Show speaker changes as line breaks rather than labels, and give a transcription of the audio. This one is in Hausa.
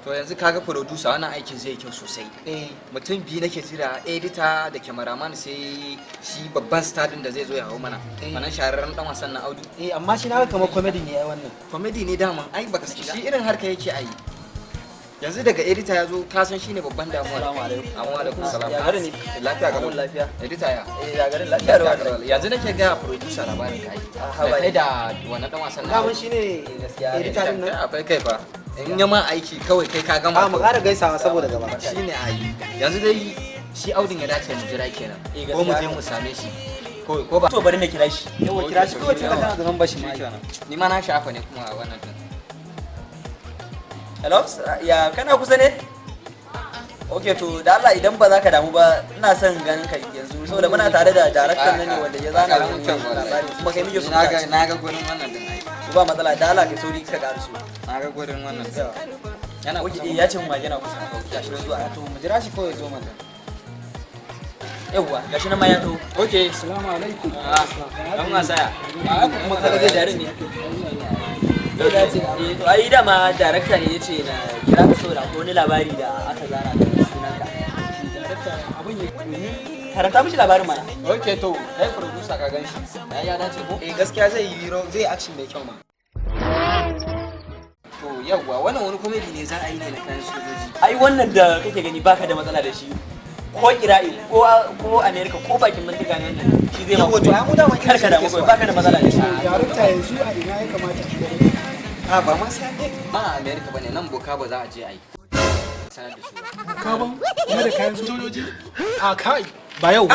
To yanzu kaga producer wannan aikin zai kyau sosai. Mutum biyu nake jira, editor da cameraman sai shi babban star din da zai zo ya hawo mana. Wannan shahararren dan wasan na Audu.
Amma shi na kamar comedy ne ai wannan.
Comedy ne daman ai baka shi irin harka yake ai. Yanzu daga editor ya zo ka san shine babban damuwa. Assalamu alaikum. Salam.
Ya gari ne.
Lafiya ga
lafiya.
Editor ya.
Ya gari lafiya da wannan.
Yanzu nake ga producer labarin kai. Da kai da wannan dan wasan na.
Daman shine gaskiya editor din nan.
Akwai kai fa. In ya ma aiki kawai kai ka gama.
Mu ƙara gaisawa saboda gaba.
Shine ayi. Yanzu dai shi Audin ya dace mu jira kenan. Ko mu je mu same shi. Ko ba.
To bari na kira shi. Yawa kira shi kawai tunda kana da number shi ma.
Ni ma na shafa ne kuma wannan din.
Hello, ya kana kusa ne? Ok, to da Allah idan ba za ka damu ba ina son ganin ka yanzu saboda muna tare da daraktan nan ne wanda ya zana mun labari kuma kai mije su
na ga gurin wannan din ai.
Ba matsala da Allah kai sauri ka ƙara su.
Na ga gurin wannan.
Yana kusa ya ce mun ma yana kusa. Ya shi zuwa to mu jira shi kawai zo mana. Yawwa gashi nan ma ya to.
Ok,
assalamu alaikum.
Dan masaya.
Kuma kaga zai dare ne. To ai dama darakta ne yace na kira ka saboda ko wani labari da aka zana da sunanka. Abun ya karanta mishi labarin mana.
Ok to, kai producer ka ganshi. Ya dace ko? Gaskiya zai yi zai action mai kyau ma. To yawwa wannan wani comedy ne za a yi ne na kayan sojoji.
Ai wannan da kake gani baka da matsala da shi. Ko Ira'i ko America ko bakin bindiga ne wannan shi zai mako. Yawa mu da mun karka da mu baka da matsala da shi.
Darakta yanzu a ina ya kamata ki
A ba ma sai ba America bane nan boka ba za a je ai. Sanar da su.
Boka ba? Kuma da kayan sojoji? A kai ba yau.